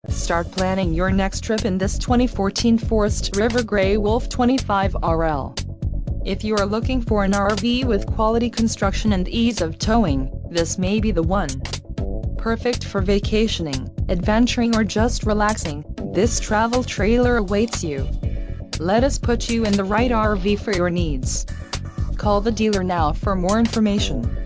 Start planning your next trip in this 2014 Forest River Grey Wolf 25 RL. If you are looking for an RV with quality construction and ease of towing, this may be the one. Perfect for vacationing, adventuring or just relaxing, this travel trailer awaits you. Let us put you in the right RV for your needs. Call the dealer now for more information.